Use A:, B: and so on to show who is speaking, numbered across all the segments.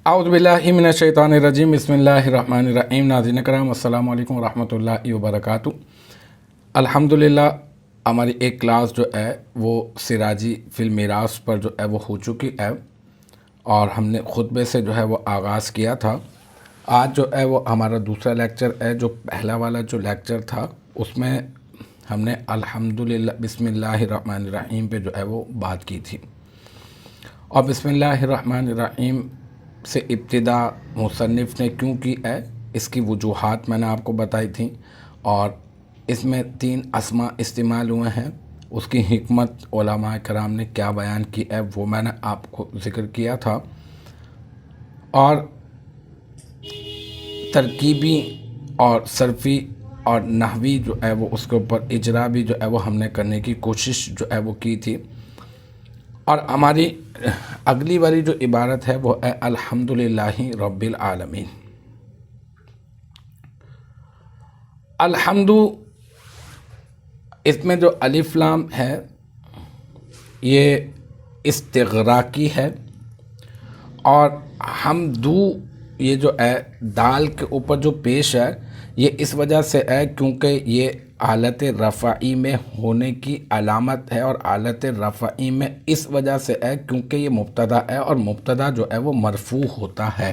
A: اعوذ باللہ من الشیطان الرجیم بسم اللہ الرحمن الرحیم۔ ناظرین کرام السلام علیکم ورحمۃ اللہ وبرکاتہ۔ الحمدللہ ہماری ایک کلاس جو ہے وہ سراجی فی المیراث پر جو ہے وہ ہو چکی ہے، اور ہم نے خطبے سے جو ہے وہ آغاز کیا تھا۔ آج جو ہے وہ ہمارا دوسرا لیکچر ہے۔ جو پہلا والا جو لیکچر تھا اس میں ہم نے الحمدللہ بسم اللہ الرحمن الرحیم پہ جو ہے وہ بات کی تھی، اور بسم اللہ الرحمن الرحیم سے ابتدا مصنف نے کیوں کی ہے، اس کی وجوہات میں نے آپ کو بتائی تھیں، اور اس میں 3 اسماء استعمال ہوئے ہیں۔ اس کی حکمت علماء کرام نے کیا بیان کی ہے وہ میں نے آپ کو ذکر کیا تھا، اور ترکیبی اور صرفی اور نحوی جو ہے وہ اس کے اوپر اجرا بھی جو ہے وہ ہم نے کرنے کی کوشش جو ہے وہ کی تھی۔ اور ہماری اگلی والی جو عبارت ہے وہ ہے الحمدللہ رب العالمین۔ الحمد، اس میں جو الف لام ہے یہ استغراقی ہے، اور حمدو یہ جو ہے دال کے اوپر جو پیش ہے یہ اس وجہ سے ہے کیونکہ یہ حالت رفعی میں ہونے کی علامت ہے، اور حالت رفعی میں اس وجہ سے ہے کیونکہ یہ مبتدا ہے، اور مبتدا جو ہے وہ مرفوع ہوتا ہے۔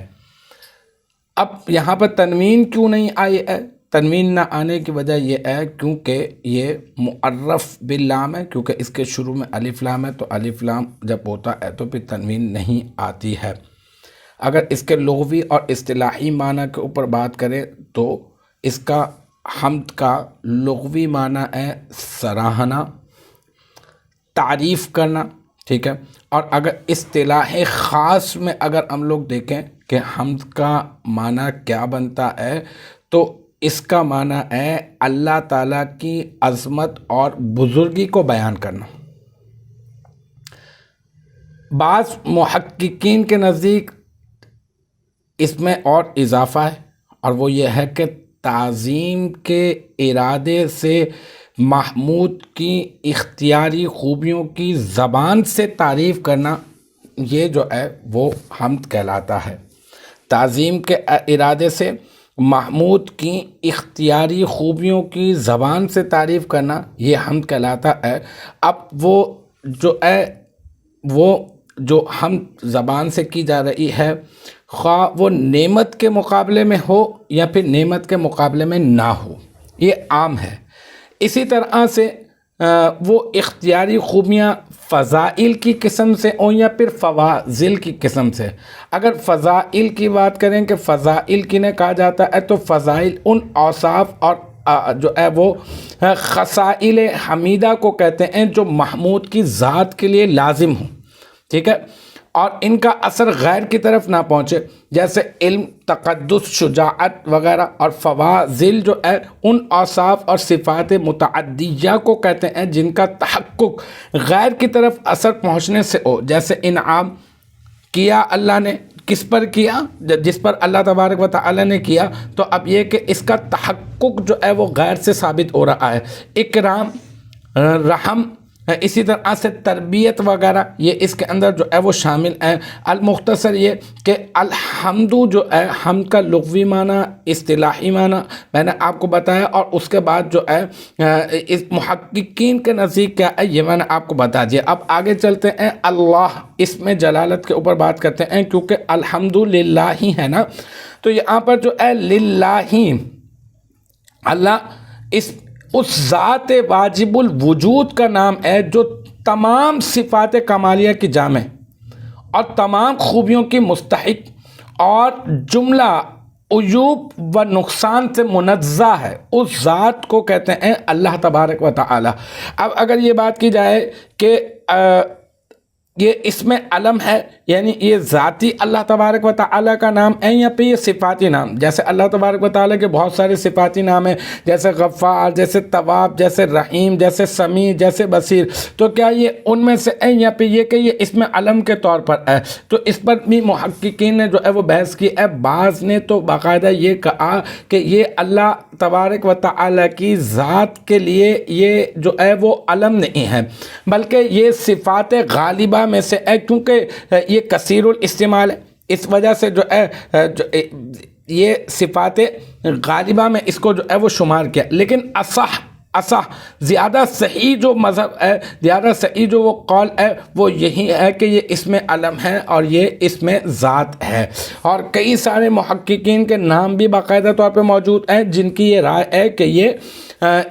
A: اب یہاں پر تنوین کیوں نہیں آئی ہے؟ تنوین نہ آنے کی وجہ یہ ہے کیونکہ یہ معرف باللام ہے، کیونکہ اس کے شروع میں الف لام ہے، تو الف لام جب ہوتا ہے تو پھر تنوین نہیں آتی ہے۔ اگر اس کے لغوی اور اصطلاحی معنی کے اوپر بات کریں تو اس کا حمد کا لغوی معنی ہے سراہنا، تعریف کرنا، ٹھیک ہے۔ اور اگر اصطلاح خاص میں اگر ہم لوگ دیکھیں کہ حمد کا معنی کیا بنتا ہے، تو اس کا معنی ہے اللہ تعالیٰ کی عظمت اور بزرگی کو بیان کرنا۔ بعض محققین کے نزدیک اس میں اور اضافہ ہے، اور وہ یہ ہے کہ تعظیم کے ارادے سے محمود کی اختیاری خوبیوں کی زبان سے تعریف کرنا، یہ جو ہے وہ حمد کہلاتا ہے۔ تعظیم کے ارادے سے محمود کی اختیاری خوبیوں کی زبان سے تعریف کرنا یہ حمد کہلاتا ہے۔ اب وہ جو ہے وہ جو حمد زبان سے کی جا رہی ہے، خواہ وہ نعمت کے مقابلے میں ہو یا پھر نعمت کے مقابلے میں نہ ہو، یہ عام ہے۔ اسی طرح سے وہ اختیاری خوبیاں فضائل کی قسم سے ہوں یا پھر فواضل کی قسم سے۔ اگر فضائل کی بات کریں کہ فضائل کنہیں کہا جاتا ہے، تو فضائل ان اوصاف اور جو ہے وہ خصائل حمیدہ کو کہتے ہیں جو محمود کی ذات کے لیے لازم ہوں، ٹھیک ہے، اور ان کا اثر غیر کی طرف نہ پہنچے، جیسے علم، تقدس، شجاعت وغیرہ۔ اور فواضل جو ہے ان اوصاف اور صفات متعدیہ کو کہتے ہیں جن کا تحقق غیر کی طرف اثر پہنچنے سے ہو، جیسے انعام کیا اللہ نے، کس پر کیا؟ جس پر اللہ تبارک و تعالی نے کیا، تو اب یہ کہ اس کا تحقق جو ہے وہ غیر سے ثابت ہو رہا ہے۔ اکرام، رحم، اسی طرح سے تربیت وغیرہ یہ اس کے اندر جو ہے وہ شامل ہیں۔ المختصر یہ کہ الحمد جو ہے حمد کا لغوی معنی، اصطلاحی معنی میں نے آپ کو بتایا، اور اس کے بعد جو ہے اس محققین کے نزدیک کیا ہے یہ میں نے آپ کو بتا دیا۔ اب آگے چلتے ہیں، اللہ اس میں جلالت کے اوپر بات کرتے ہیں، کیونکہ الحمدللہ ہی ہے نا، تو یہاں پر جو ہے للہ، اللہ اس ذات واجب الوجود کا نام ہے جو تمام صفات کمالیہ کی جامع اور تمام خوبیوں کی مستحق اور جملہ عیوب و نقصان سے منزہ ہے۔ اس ذات کو کہتے ہیں اللہ تبارک و تعالی۔ اب اگر یہ بات کی جائے کہ یہ اسم علم ہے، یعنی یہ ذاتی اللہ تبارک و تعالیٰ کا نام ہے، یا پھر یہ صفاتی نام؟ جیسے اللہ تبارک و تعالیٰ کے بہت سارے صفاتی نام ہیں، جیسے غفار، جیسے تواب، جیسے رحیم، جیسے سمیع، جیسے بصیر، تو کیا یہ ان میں سے ہے، یا پھر یہ کہ یہ اسم علم کے طور پر ہے؟ تو اس پر بھی محققین نے جو ہے وہ بحث کی ہے۔ بعض نے تو باقاعدہ یہ کہا کہ یہ اللہ تبارک و تعالیٰ کی ذات کے لیے یہ جو ہے وہ علم نہیں ہے، بلکہ یہ صفات غالبہ میں سے ہے، کیونکہ یہ کثیر الاستعمال ہے، اس وجہ سے جو ہے یہ صفات غالبہ میں اس کو جو ہے وہ شمار کیا۔ لیکن اصح زیادہ صحیح جو مذہب ہے، زیادہ صحیح جو وہ قول ہے، وہ یہی ہے کہ یہ اسم علم ہے اور یہ اسم ذات ہے، اور کئی سارے محققین کے نام بھی باقاعدہ طور پہ موجود ہیں جن کی یہ رائے ہے کہ یہ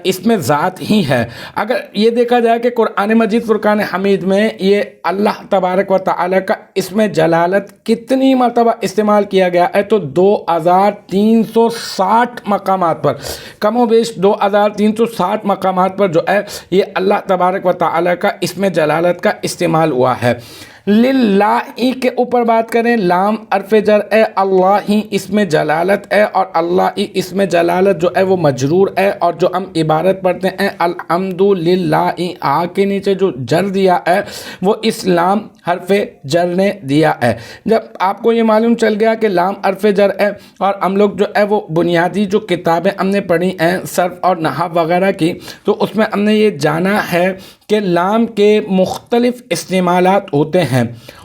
A: اسم ذات ہی ہے۔ اگر یہ دیکھا جائے کہ قرآن مجید فرقان حمید میں یہ اللہ تبارک و تعالیٰ کا اسم جلالت کتنی مرتبہ استعمال کیا گیا ہے، تو 2360 مقامات پر، کم و بیش 2360 مقامات پر جو ہے یہ اللہ تبارک و تعالیٰ کا اسم جلالت کا استعمال ہوا ہے۔ للہ کے اوپر بات کریں، لام حرف جر ہے، اللہ ہی اسم جلالت ہے، اور اللہ ہی اسم جلالت جو ہے وہ مجرور ہے، اور جو ہم عبارت پڑھتے ہیں الحمدللہ، آ کے نیچے جو جر دیا ہے وہ اس لام حرف جر نے دیا ہے۔ جب آپ کو یہ معلوم چل گیا کہ لام حرف جر ہے، اور ہم لوگ جو ہے وہ بنیادی جو کتابیں ہم نے پڑھی ہیں صرف اور نحو وغیرہ کی، تو اس میں ہم نے یہ جانا ہے کہ لام کے مختلف استعمالات ہوتے ہیں۔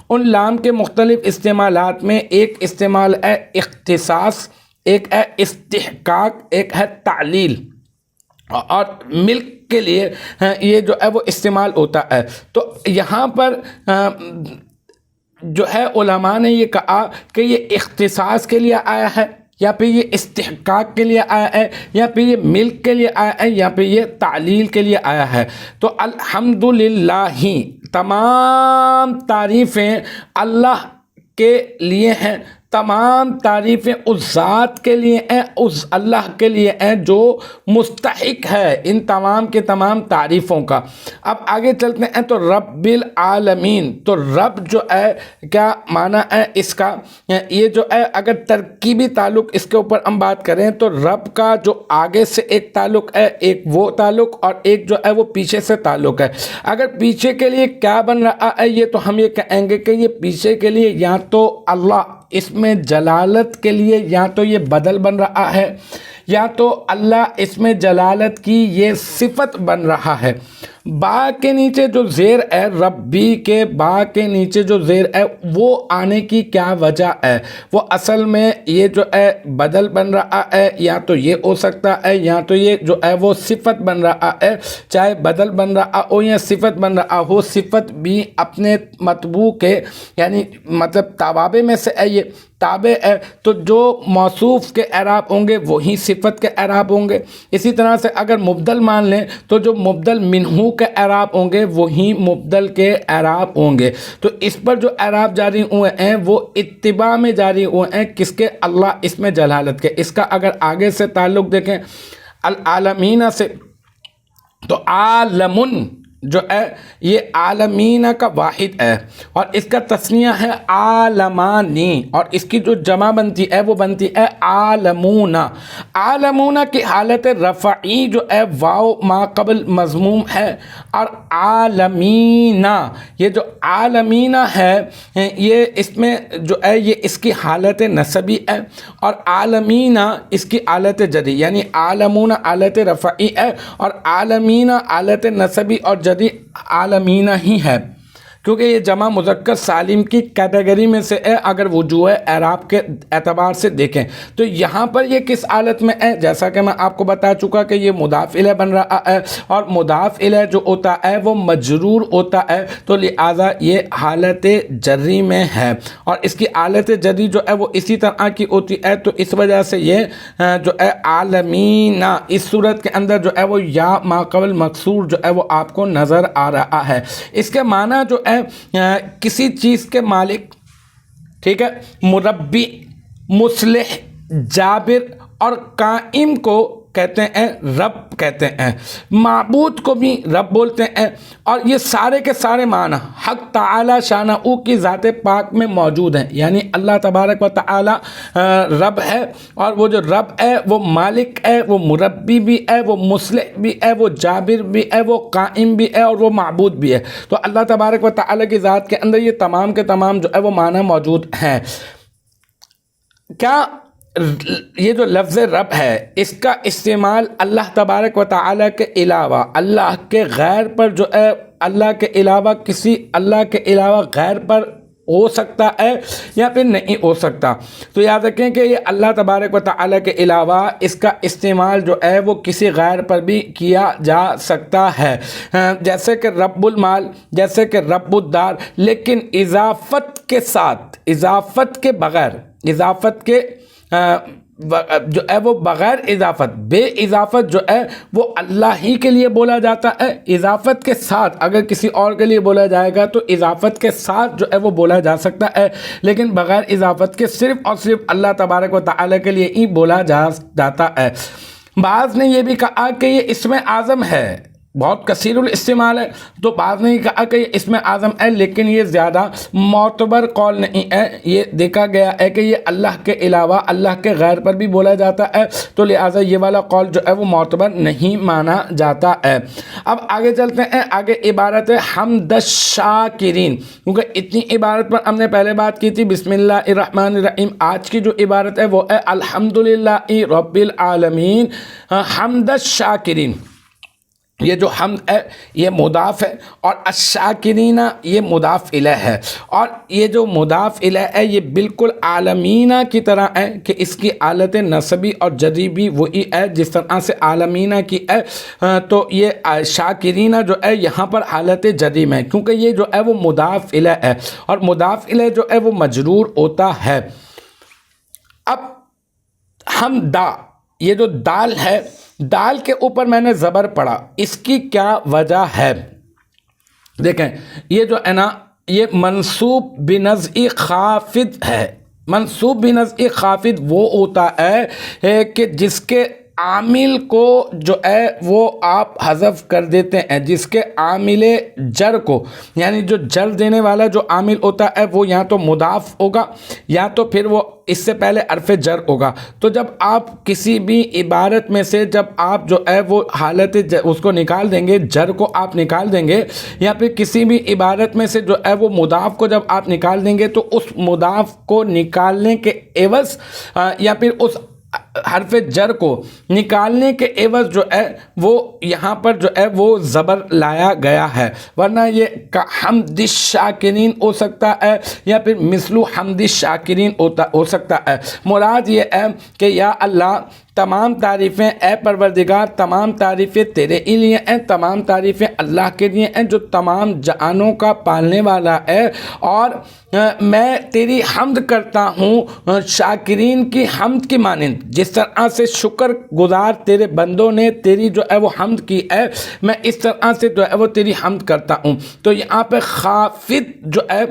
A: ان لام کے مختلف استعمالات میں ایک استعمال ہے اختصاص، ایک ہے استحقاق، ایک ہے تعلیل، اور ملک کے لیے یہ جو ہے وہ استعمال ہوتا ہے۔ تو یہاں پر جو ہے علماء نے یہ کہا کہ یہ اختصاص کے لیے آیا ہے، یا پھر یہ استحقاق کے لیے آیا ہے، یا پھر یہ ملک کے لیے آیا ہے، یا پھر یہ تعلیل کے لیے آیا ہے۔ تو الحمدللہ ہی تمام تعریفیں اللہ کے لیے ہیں، تمام تعریفیں اس ذات کے لیے ہیں، اس اللہ کے لیے ہیں جو مستحق ہے ان تمام کے تمام تعریفوں کا۔ اب آگے چلتے ہیں تو رب العالمین، تو رب جو ہے کیا معنی ہے اس کا؟ یہ جو ہے اگر ترکیبی تعلق اس کے اوپر ہم بات کریں تو رب کا جو آگے سے ایک تعلق ہے، ایک وہ تعلق، اور ایک جو ہے وہ پیچھے سے تعلق ہے۔ اگر پیچھے کے لیے کیا بن رہا ہے، یہ تو ہم یہ کہیں گے کہ یہ پیچھے کے لیے یا تو اللہ اسم جلالت کے لیے یا تو یہ بدل بن رہا ہے، یا تو اللہ اسم جلالت کی یہ صفت بن رہا ہے۔ با کے نیچے جو زیر ہے، ربی کے با کے نیچے جو زیر ہے، وہ آنے کی کیا وجہ ہے؟ وہ اصل میں یہ جو ہے بدل بن رہا ہے، یا تو یہ ہو سکتا ہے، یا تو یہ جو ہے وہ صفت بن رہا ہے۔ چاہے بدل بن رہا ہو یا صفت بن رہا ہو، صفت بھی اپنے مطبوع کے یعنی مطلب توابع میں سے ہے، یہ تابع ہے، تو جو موصوف کے اعراب ہوں گے وہی صفت کے اعراب ہوں گے۔ اسی طرح سے اگر مبدل مان لیں تو جو مبدل منہو کے اعراب ہوں گے وہی مبدل کے اعراب ہوں گے۔ تو اس پر جو اعراب جاری ہوئے ہیں وہ اتباع میں جاری ہوئے ہیں، کس کے؟ اللہ اسم جلالت کے۔ اس کا اگر آگے سے تعلق دیکھیں العالمین سے، تو عالمن جو ہے یہ عالمین کا واحد ہے، اور اس کا تثنیہ ہے عالمانی، اور اس کی جو جمع بنتی ہے وہ بنتی ہے عالمون۔ عالمون کی حالت رفعی جو ہے واو ما قبل مضموم ہے، اور عالمین، یہ جو عالمین ہے یہ اس میں جو ہے یہ اس کی حالت نسبی ہے، اور عالمین اس کی حالت جری، یعنی عالمون حالت رفعی ہے اور عالمین حالت نسبی اور جری عالمین ہی ہے، کیونکہ یہ جمع مذکر سالم کی کیٹیگری میں سے ہے اگر وجوہ اعراب کے اعتبار سے دیکھیں۔ تو یہاں پر یہ کس حالت میں ہے؟ جیسا کہ میں آپ کو بتا چکا کہ یہ مضاف الیہ بن رہا ہے، اور مضاف الیہ جو ہوتا ہے وہ مجرور ہوتا ہے، تو لہٰذا یہ حالت جری میں ہے، اور اس کی حالت جری جو ہے وہ اسی طرح کی ہوتی ہے، تو اس وجہ سے یہ جو ہے عالمین اس صورت کے اندر جو ہے وہ یا ما قبل مکسور جو ہے وہ آپ کو نظر آ رہا ہے۔ اس کے معنی جو ہے کسی چیز کے مالک، ٹھیک ہے، مربی، مصلح، جابر اور قائم کو کہتے ہیں رب کہتے ہیں، معبود کو بھی رب بولتے ہیں، اور یہ سارے کے سارے معنی حق تعالی شانہ کی ذات پاک میں موجود ہیں۔ یعنی اللہ تبارک و تعالی رب ہے، اور وہ جو رب ہے وہ مالک ہے، وہ مربی بھی ہے، وہ مصلح بھی ہے، وہ جابر بھی ہے، وہ قائم بھی ہے، اور وہ معبود بھی ہے۔ تو اللہ تبارک و تعالی کی ذات کے اندر یہ تمام کے تمام جو ہے وہ معنی موجود ہیں۔ کیا یہ جو لفظ رب ہے اس کا استعمال اللہ تبارک و تعالی کے علاوہ اللہ کے غیر پر جو ہے، اللہ کے علاوہ کسی اللہ کے علاوہ غیر پر ہو سکتا ہے یا پھر نہیں ہو سکتا؟ تو یاد رکھیں کہ یہ اللہ تبارک و تعالی کے علاوہ اس کا استعمال جو ہے وہ کسی غیر پر بھی کیا جا سکتا ہے، جیسے کہ رب المال، جیسے کہ رب الدار، لیکن اضافت کے ساتھ، اضافت کے بغیر، اضافت کے جو ہے وہ بغیر اضافت، بے اضافت جو ہے وہ اللہ ہی کے لیے بولا جاتا ہے۔ اضافت کے ساتھ اگر کسی اور کے لیے بولا جائے گا تو اضافت کے ساتھ جو ہے وہ بولا جا سکتا ہے، لیکن بغیر اضافت کے صرف اور صرف اللہ تبارک و تعالی کے لیے ہی بولا جاتا ہے۔ بعض نے یہ بھی کہا کہ یہ اسم اعظم ہے، بہت کثیر الاستعمال ہے، تو بعض نے کہا کہ یہ اسم اعظم ہے، لیکن یہ زیادہ معتبر قول نہیں ہے۔ یہ دیکھا گیا ہے کہ یہ اللہ کے علاوہ اللہ کے غیر پر بھی بولا جاتا ہے، تو لہٰذا یہ والا قول جو ہے وہ معتبر نہیں مانا جاتا ہے۔ اب آگے چلتے ہیں، آگے عبارت ہے حمد الشاکرین، کیونکہ اتنی عبارت پر ہم نے پہلے بات کی تھی۔ بسم اللہ الرحمن الرحیم، آج کی جو عبارت ہے وہ ہے الحمدللہ رب العالمین حمد الشاکرین۔ یہ جو حمد ہے یہ مضاف ہے، اور الشاکرین یہ مضاف الیہ ہے، اور یہ جو مضاف الیہ ہے یہ بالکل عالمین کی طرح ہے کہ اس کی حالت نصبی اور جری بھی وہی ہے جس طرح سے عالمین کی ہے، تو یہ شاکرین جو ہے یہاں پر حالت جری میں، کیونکہ یہ جو ہے وہ مضاف الیہ ہے، اور مضاف الیہ جو ہے وہ مجرور ہوتا ہے۔ اب حمدہ، یہ جو دال ہے، دال کے اوپر میں نے زبر پڑھا، اس کی کیا وجہ ہے؟ دیکھیں یہ جو ہے نا یہ منصوب بنزع خافض ہے۔ منصوب بنزع خافض وہ ہوتا ہے کہ جس کے عامل کو جو ہے وہ آپ حذف کر دیتے ہیں، جس کے عامل جر کو، یعنی جو جر دینے والا جو عامل ہوتا ہے وہ یا تو مضاف ہوگا یا تو پھر وہ اس سے پہلے حرف جر ہوگا۔ تو جب آپ کسی بھی عبارت میں سے جب آپ جو ہے وہ حالت اس کو نکال دیں گے، جر کو آپ نکال دیں گے، یا پھر کسی بھی عبارت میں سے جو ہے وہ مضاف کو جب آپ نکال دیں گے، تو اس مضاف کو نکالنے کے عوض یا پھر اس حرف جر کو نکالنے کے عوض جو ہے وہ یہاں پر جو ہے وہ زبر لایا گیا ہے، ورنہ یہ حمد الشاکرین ہو سکتا ہے یا پھر مثل حمد الشاکرین ہو سکتا ہے۔ مراد یہ ہے کہ یا اللہ تمام تعریفیں، اے پروردگار تمام تعریفیں تیرے ہی لیے ہیں، تمام تعریفیں اللہ کے لیے ہیں جو تمام جہانوں کا پالنے والا ہے، اور میں تیری حمد کرتا ہوں شاکرین کی حمد کی مانند، جس طرح سے شکر گزار تیرے بندوں نے تیری جو ہے وہ حمد کی ہے، میں اس طرح سے جو ہے وہ تیری حمد کرتا ہوں۔ تو یہاں پہ خافض جو ہے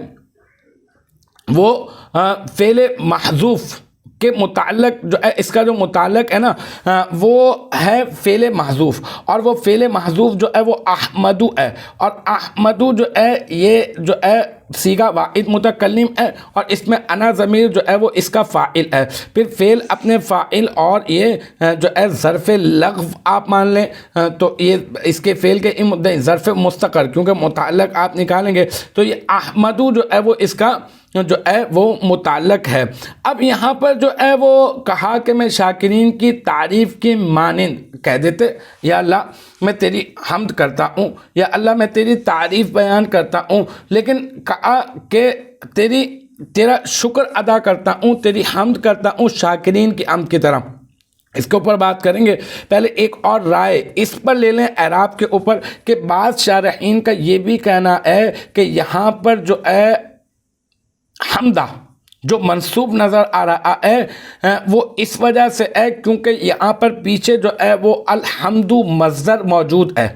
A: وہ فعل محذوف کے متعلق جو ہے، اس کا جو متعلق ہے نا وہ ہے فعل محذوف، اور وہ فعل محذوف جو ہے وہ احمدو ہے، اور احمدو جو ہے یہ جو ہے صیغہ واحد متکلم ہے، اور اس میں انا ضمیر جو ہے وہ اس کا فاعل ہے، پھر فعل اپنے فاعل، اور یہ جو ہے ظرف لغو آپ مان لیں، تو یہ اس کے فعل کے ظرف مستقر، کیونکہ متعلق آپ نکالیں گے تو یہ احمدو جو ہے وہ اس کا جو ہے وہ متعلق ہے۔ اب یہاں پر جو ہے وہ کہا کہ میں شاکرین کی تعریف کی مانند کہہ دیتے، یا اللہ میں تیری حمد کرتا ہوں، یا اللہ میں تیری تعریف بیان کرتا ہوں، لیکن کہا کہ تیرا شکر ادا کرتا ہوں، تیری حمد کرتا ہوں شاکرین کی حمد کی طرح۔ اس کے اوپر بات کریں گے، پہلے ایک اور رائے اس پر لے لیں اعراب کے اوپر، کہ بعض شارحین کا یہ بھی کہنا ہے کہ یہاں پر جو ہے حمدہ جو منصوب نظر آ رہا ہے وہ اس وجہ سے ہے کیونکہ یہاں پر پیچھے جو ہے وہ الحمدو مصدر موجود ہے،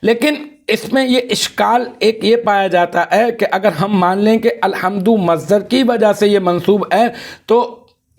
A: لیکن اس میں یہ اشکال ایک یہ پایا جاتا ہے کہ اگر ہم مان لیں کہ الحمدو مصدر کی وجہ سے یہ منصوب ہے، تو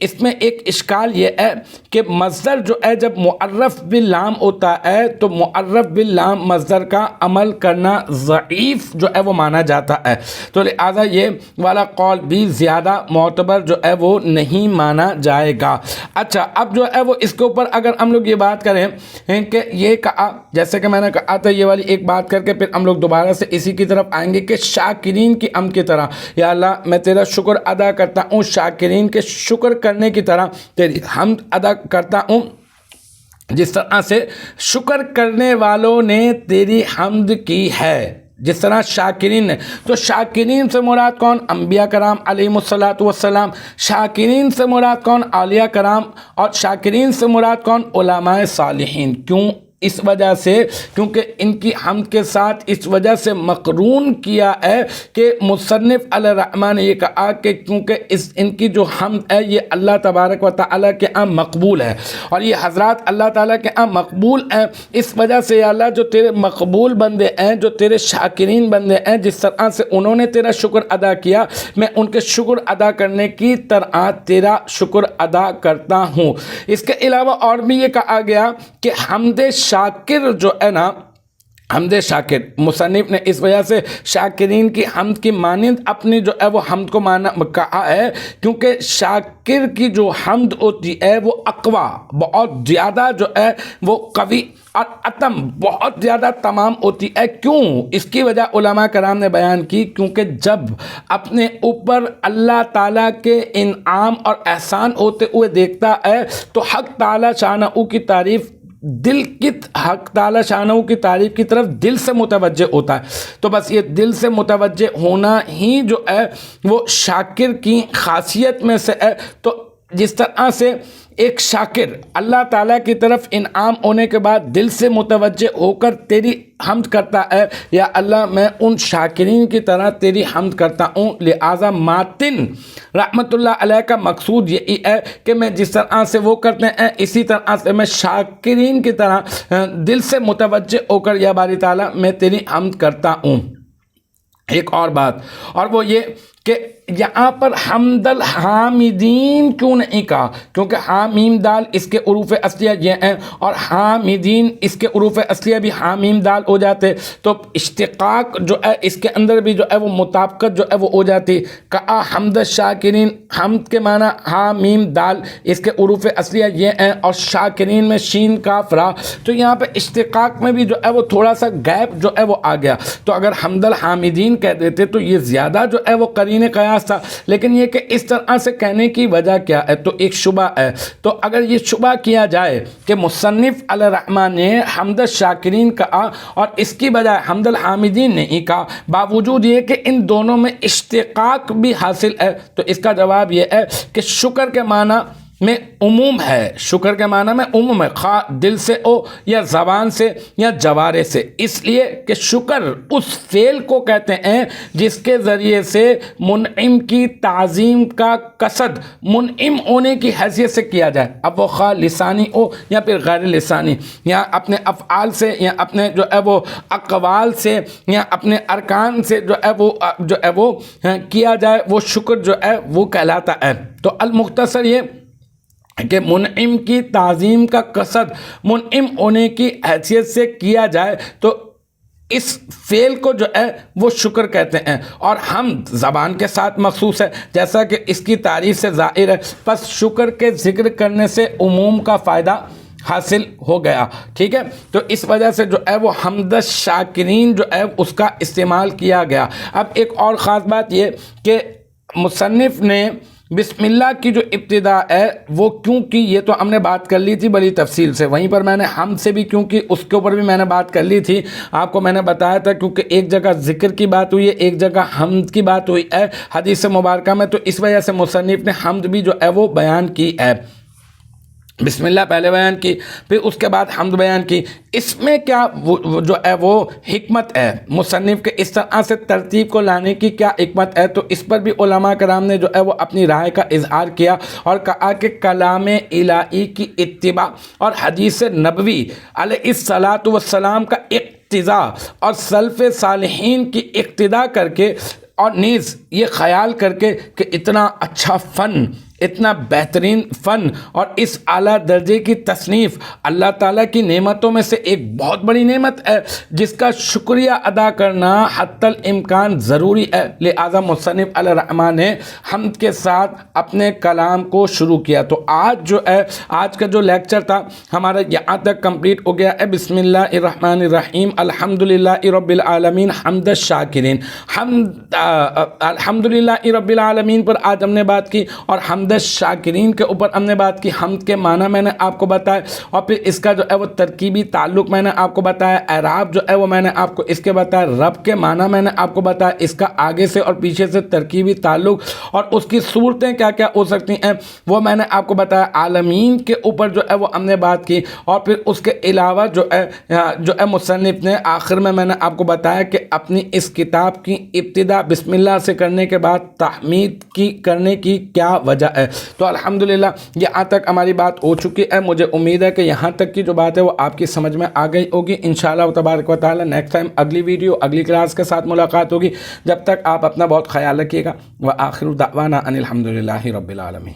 A: اس میں ایک اشکال یہ ہے کہ مصدر جو ہے جب معرف باللام ہوتا ہے تو معرف باللام مصدر کا عمل کرنا ضعیف جو ہے وہ مانا جاتا ہے، تو لہٰذا یہ والا قول بھی زیادہ معتبر جو ہے وہ نہیں مانا جائے گا۔ اچھا، اب جو ہے وہ اس کے اوپر اگر ہم لوگ یہ بات کریں کہ یہ کہا، جیسے کہ میں نے کہا تھا یہ والی ایک بات کر کے پھر ہم لوگ دوبارہ سے اسی کی طرف آئیں گے کہ شاکرین کی حمد کی طرح، یا اللہ میں تیرا شکر ادا کرتا ہوں، شاکرین کے شکر کرنے کی طرح تیری حمد ادا کرتا ہوں، جس طرح سے شکر کرنے والوں نے تیری حمد کی ہے، جس طرح شاکرین نے۔ تو شاکرین سے مراد کون؟ انبیاء کرام علیہم الصلاۃ والسلام۔ شاکرین سے مراد کون؟ اولیاء کرام۔ اور شاکرین سے مراد کون؟ علماء صالحین۔ کیوں؟ اس وجہ سے کیونکہ ان کی حمد کے ساتھ اس وجہ سے مقرون کیا ہے کہ مصنف علیہ الرحمٰن نے یہ کہا کہ کیونکہ ان کی جو حمد ہے یہ اللہ تبارک و تعالیٰ کے ہاں مقبول ہے، اور یہ حضرات اللہ تعالیٰ کے ہاں مقبول ہیں، اس وجہ سے یا اللہ جو تیرے مقبول بندے ہیں، جو تیرے شاکرین بندے ہیں، جس طرح سے انہوں نے تیرا شکر ادا کیا، میں ان کے شکر ادا کرنے کی طرح تیرا شکر ادا کرتا ہوں۔ اس کے علاوہ اور بھی یہ کہا گیا کہ حمد شاکر جو ہے نا، حمد شاکر مصنف نے اس وجہ سے شاکرین کی حمد کی مانند اپنی جو ہے وہ حمد کو کہا ہے، کیونکہ شاکر کی جو حمد ہوتی ہے وہ اقوا، بہت زیادہ جو ہے وہ قوی اور اتم، بہت زیادہ تمام ہوتی ہے۔ کیوں؟ اس کی وجہ علماء کرام نے بیان کی، کیونکہ جب اپنے اوپر اللہ تعالیٰ کے انعام اور احسان ہوتے ہوئے دیکھتا ہے تو حق تعالیٰ شانہ کی تعریف حق تعالیٰ شانہ کی تعریف کی طرف دل سے متوجہ ہوتا ہے۔ تو بس یہ دل سے متوجہ ہونا ہی جو ہے وہ شاکر کی خاصیت میں سے ہے۔ تو جس طرح سے ایک شاکر اللہ تعالیٰ کی طرف انعام ہونے کے بعد دل سے متوجہ ہو کر تیری حمد کرتا ہے، یا اللہ میں ان شاکرین کی طرح تیری حمد کرتا ہوں، لہٰذا ماتن رحمت اللہ علیہ کا مقصود یہی ہے کہ میں جس طرح سے وہ کرتے ہیں اسی طرح سے میں شاکرین کی طرح دل سے متوجہ ہو کر یا باری تعالیٰ میں تیری حمد کرتا ہوں۔ ایک اور بات، اور وہ یہ کہ یہاں پر حمد الحامدین کیوں نہیں کہا؟ کیونکہ حامیم دال اس کے حروف اصلیہ یہ ہیں، اور حامدین اس کے حروف اصلیہ بھی حامیم دال ہو جاتے، تو اشتقاق جو ہے اس کے اندر بھی جو ہے وہ مطابقت جو ہے وہ ہو جاتی۔ کہا حمد الشاکرین، حمد کے معنی حامیم دال اس کے حروف اصلیہ یہ ہیں، اور شاکرین میں شین کاف را، تو یہاں پہ اشتقاق میں بھی جو ہے وہ تھوڑا سا گیپ جو ہے وہ آ گیا۔ تو اگر حمد الحامدین کہہ دیتے تو یہ زیادہ جو ہے وہ قرین قیاس تھا، لیکن یہ کہ اس طرح سے کہنے کی وجہ کیا ہے؟ تو ایک شبہ ہے۔ تو اگر یہ شبہ کیا جائے کہ مصنف علیہ الرحمٰن نے حمد الشاکرین کہا اور اس کی بجائے حمد الحامدین نہیں کہا، باوجود یہ کہ ان دونوں میں اشتقاق بھی حاصل ہے، تو اس کا جواب یہ ہے کہ شکر کے معنی میں عموم ہے، شکر کے معنی میں عموم ہے، خواہ دل سے ہو یا زبان سے یا جوارے سے، اس لیے کہ شکر اس فعل کو کہتے ہیں جس کے ذریعے سے منعم کی تعظیم کا قصد منعم ہونے کی حیثیت سے کیا جائے، اب وہ خواہ لسانی ہو یا پھر غیر لسانی، یا اپنے افعال سے یا اپنے جو ہے وہ اقوال سے یا اپنے ارکان سے جو ہے وہ کیا جائے، وہ شکر جو ہے وہ کہلاتا ہے۔ تو المختصر یہ کہ منعم کی تعظیم کا قصد منعم ہونے کی حیثیت سے کیا جائے تو اس فعل کو جو ہے وہ شکر کہتے ہیں، اور حمد زبان کے ساتھ مخصوص ہے جیسا کہ اس کی تعریف سے ظاہر ہے، پس شکر کے ذکر کرنے سے عموم کا فائدہ حاصل ہو گیا، ٹھیک ہے۔ تو اس وجہ سے جو ہے وہ حمد الشاکرین جو ہے اس کا استعمال کیا گیا۔ اب ایک اور خاص بات یہ کہ مصنف نے بسم اللہ کی جو ابتدا ہے وہ کیوں کی، یہ تو ہم نے بات کر لی تھی بڑی تفصیل سے، وہیں پر میں نے حمد سے بھی کیوں کی اس کے اوپر بھی میں نے بات کر لی تھی، آپ کو میں نے بتایا تھا، کیونکہ ایک جگہ ذکر کی بات ہوئی ہے، ایک جگہ حمد کی بات ہوئی ہے حدیث مبارکہ میں، تو اس وجہ سے مصنف نے حمد بھی جو ہے وہ بیان کی ہے۔ بسم اللہ پہلے بیان کی، پھر اس کے بعد حمد بیان کی۔ اس میں کیا جو ہے وہ حکمت ہے، مصنف کے اس طرح سے ترتیب کو لانے کی کیا حکمت ہے، تو اس پر بھی علماء کرام نے جو ہے وہ اپنی رائے کا اظہار کیا اور کہا کہ کلام الہی کی اتباع اور حدیث نبوی علیہ الصلاۃ والسلام کا اقتضاء اور سلف صالحین کی اقتداء کر کے، اور نیز یہ خیال کر کے کہ اتنا اچھا فن، اتنا بہترین فن اور اس اعلیٰ درجے کی تصنیف اللہ تعالیٰ کی نعمتوں میں سے ایک بہت بڑی نعمت ہے، جس کا شکریہ ادا کرنا حتی الامکان ضروری ہے۔ لہذا مصنف علیہ الرحمٰن نے حمد کے ساتھ اپنے کلام کو شروع کیا۔ تو آج کا جو لیکچر تھا ہمارا یہاں تک کمپلیٹ ہو گیا ہے۔ بسم اللہ الرحمن الرحیم، الحمدللہ رب العالمین حمد الشاکرین۔ الحمدللہ رب العالمین پر آج ہم نے بات کی، اور حمد الشاکرین کے اوپر ہم نے بات کی۔ حمد کے معنی میں نے آپ کو بتایا، اور پھر اس کا جو ہے وہ ترکیبی تعلق میں نے آپ کو بتایا، اعراب جو ہے وہ میں نے آپ کو اس کے بتایا، رب کے معنی میں نے آپ کو بتایا، اس کا آگے سے اور پیچھے سے ترکیبی تعلق اور اس کی صورتیں کیا کیا ہو سکتی ہیں وہ میں نے آپ کو بتایا۔ عالمین کے اوپر جو ہے وہ ہم نے بات کی، اور پھر اس کے علاوہ جو ہے مصنف نے آخر میں نے آپ کو بتایا کہ اپنی اس کتاب کی ابتدا بسم اللہ سے کرنے کے بعد تحمید کرنے کی کیا وجہ ہے۔ تو الحمدللہ یہاں تک ہماری بات ہو چکی ہے۔ مجھے امید ہے کہ یہاں تک کی جو بات ہے وہ آپ کی سمجھ میں آ گئی ہوگی۔ انشاءاللہ تبارک و تعالی نیکسٹ ٹائم اگلی ویڈیو اگلی کلاس کے ساتھ ملاقات ہوگی۔ جب تک آپ اپنا بہت خیال رکھیے گا۔ وآخر دعوانا ان الحمدللہ رب العالمین۔